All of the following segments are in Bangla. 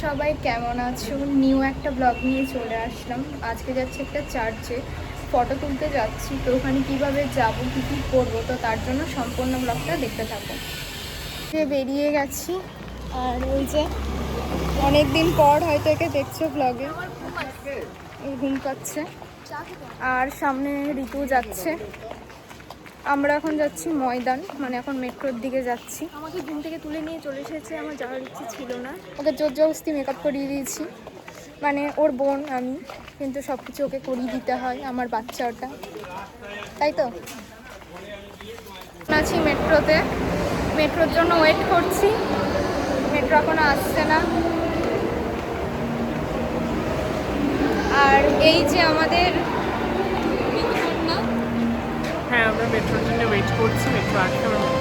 সবাই কেমন আছো? নিউ একটা ব্লগ নিয়ে চলে আসলাম। আজকে যাচ্ছি একটা চার্চে, ফটো তুলতে যাচ্ছি। তো ওখানে কীভাবে যাবো, কী কী করবো, তো তার জন্য সম্পূর্ণ ব্লগটা দেখতে থাকো। বেরিয়ে গেছি, আর ওই যে অনেক দিন পর হয়তো একে দেখছো ব্লগে, ঘুম পাচ্ছে। আর সামনে ঋতু যাচ্ছে। আমরা এখন যাচ্ছি ময়দান, মানে এখন মেট্রোর দিকে যাচ্ছি। আমাকে ঘুম থেকে তুলে নিয়ে চলে এসেছে, আমার যাওয়ার ইচ্ছে ছিল না। ওকে জোর জবরদস্তি মেকআপ করিয়ে দিয়েছি, মানে ওর বোন আমি, কিন্তু সব কিছু ওকে করিয়ে দিতে হয়, আমার বাচ্চা ওটা, তাই তো। আছি মেট্রোতে, মেট্রোর জন্য ওয়েট করছি। মেট্রো এখনো আসছে না। আর এই যে আমাদের হ্যাঁ, আমরা মেট্রোর জন্য ওয়েট করছি। মেট্রো আসলে আমরা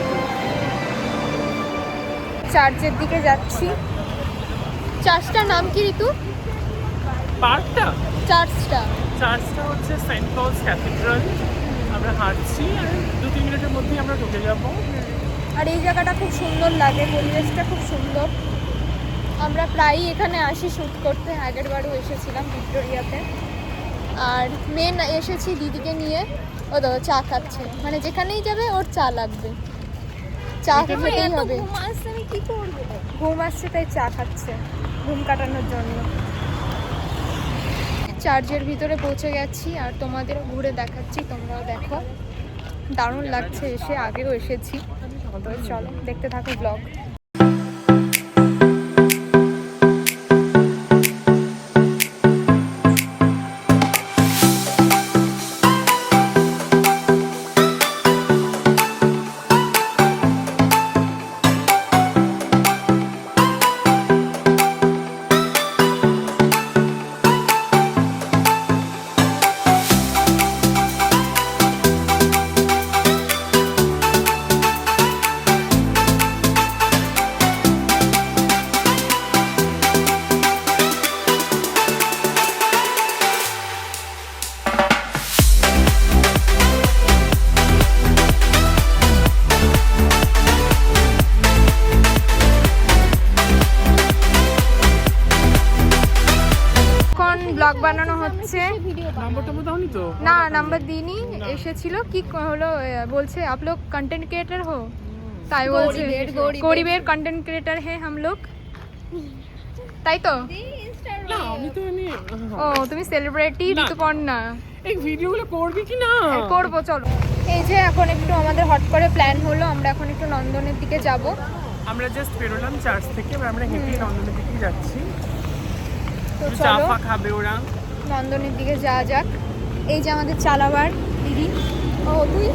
চার্চের দিকে যাচ্ছি। চার্চটার নাম কি ঋতু? পার্কটা চার্চটা হচ্ছে সেন্ট পলস ক্যাথিড্রাল। আমরা হাঁটছি আর 2-3 মিনিটের মধ্যেই আমরা ঢুকে যাবো। আর এই জায়গাটা খুব সুন্দর লাগে, পরিবেশটা খুব সুন্দর। আমরা প্রায়ই এখানে আসি শ্যুট করতে, আগের বারও এসেছিলাম ভিক্টোরিয়াতে। আর মেন এসেছি দিদিকে নিয়ে, ও তো চা খাচ্ছে, মানে যেখানেই যাবে ওর চা লাগবে, চা খেতেই হবে। ঘুম আসছে তাই চা খাচ্ছে, ঘুম কাটানোর জন্য। চার্চের ভিতরে পৌঁছে গেছি, আর তোমাদের ঘুরে দেখাচ্ছি, তোমরাও দেখো। দারুণ লাগছে এসে, আগেও এসেছি। তো চলো দেখতে থাকো ব্লগ। ব্লগ বানানো হচ্ছে। না, নাম্বার দিইনি, এসেছিল কি হলো, বলছে आप लोग कंटेंट क्रिएटर हो, তাই বলছে গরিবের কন্টেন্ট ক্রিয়েটার হ্যাঁ हम लोग, তাই তো। ও তুমি সেলিব্রিটি ঋতুপর্ণা, এই ভিডিওগুলো করবি কি না? করবো, চলো। এই যে এখন একটু আমাদের হট করে প্ল্যান হলো, আমরা এখন একটু নন্দনের দিকে যাব। আমরা জাস্ট বেরোলাম চার্চ থেকে, আমরা হেঁটে নন্দনের দিকে যাচ্ছি। তো চা চলো ফা খাবে ওরা, নন্দনের দিকে যাওয়া যাক। এই যে আমাদের চালাবার দিদি। ও তুই?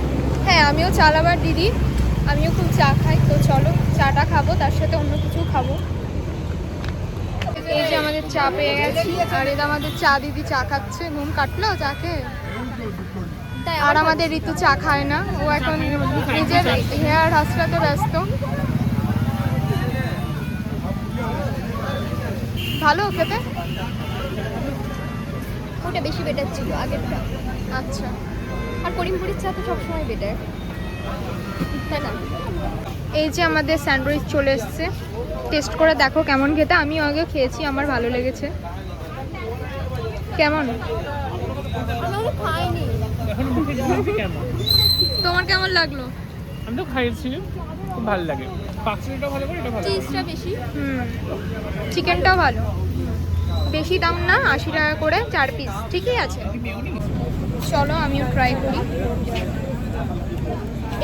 হ্যাঁ, আমিও চালাবার দিদি, আমিও খুব চা খাই। তো চলো চাটা খাবো, তার সাথে অন্য কিছু খাবো। এই যে আমাদের চা পেয়ে গেছি, আর এটা আমাদের চা দিদি চা খাচ্ছে। ঘুম কাটলো চা খেয়ে। আর আমাদের ঋতু চা খায় না, ও এখন নিজের হেয়ার হাসপাতে ব্যস্ত। ভালো খেতে, ওটা বেশি বেটার ছিল আগেরটা। আচ্ছা। আর করিমপুরের চা তো সবসময় বেটার, তাই না? এই যে আমাদের স্যান্ডউইচ চলে এসছে, টেস্ট করে দেখো কেমন খেতে। আমি আগে খেয়েছি, আমার ভালো লেগেছে। কেমন? আমি খাইনি। তোমার কেমন লাগলো? আমি তো খাইছি, খুব ভালো লাগে। পাকড়িটা ভালো করে, এটা ভালো, চিজটা বেশি। চিকেনটাও ভালো, বেশি দাম না, 80 টাকা করে 4 পিস, ঠিকই আছে। চলো আমিও ট্রাই করি।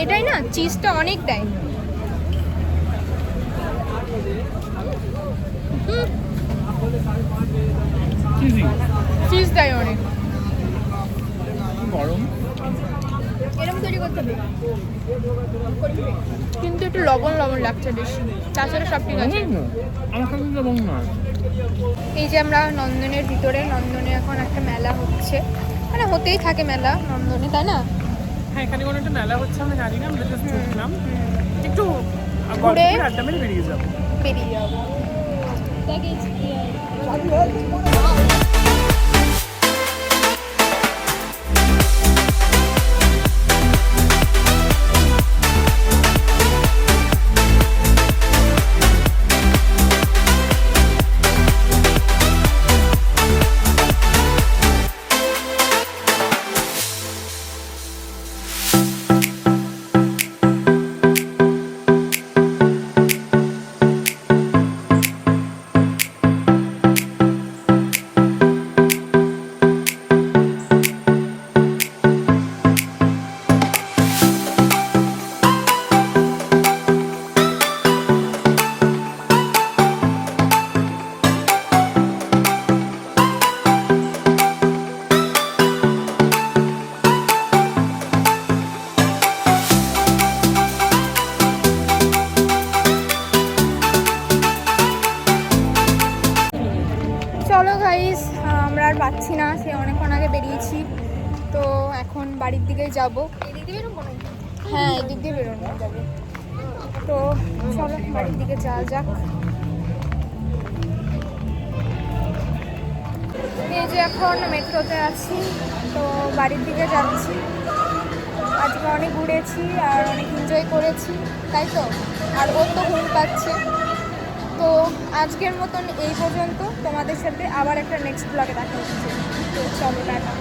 এটাই না, চিজটা অনেক দেয়। চিজ দেয় অনেক, গরম। এরকম তৈরি করতে হবে, কিন্তু একটু লবণ লবণ লাগছে বেশি, তাছাড়া সব ঠিক আছে। আমার কাছে লবণ নয়। এই যে আমরা নন্দনের ভিতরে, নন্দনে এখন একটা মেলা হচ্ছে, মানে হতেই থাকে মেলা নন্দনে, তাই না? হ্যাঁ, এখানে কোনো একটা মেলা হচ্ছে, আমরা জানি না, আমরা জাস্ট ঢুকলাম, একটু ঘুরে আড্ডা মেরে বেরিয়ে যাবো। গাইস আমরা আর পাচ্ছি না, সে অনেকক্ষণ আগে বেরিয়েছি, তো এখন বাড়ির দিকেই যাব। এদিক দিয়ে বেরোবো নাকি? হ্যাঁ এদিক দিয়ে বেরোনো যাবে, তো চলো বাড়ির দিকে যাওয়া যাক। এই যে এখন মেট্রোতে আছি, তো বাড়ির দিকে যাচ্ছি। আজকে অনেক ঘুরেছি আর অনেক এনজয় করেছি, তাই তো, আর ওর তো ঘুম পাচ্ছে। তো আজকের মতন এই পর্যন্ত, তোমাদের সাথে আবার একটা নেক্সট ব্লগে দেখা হচ্ছে, তো চলো টাটা।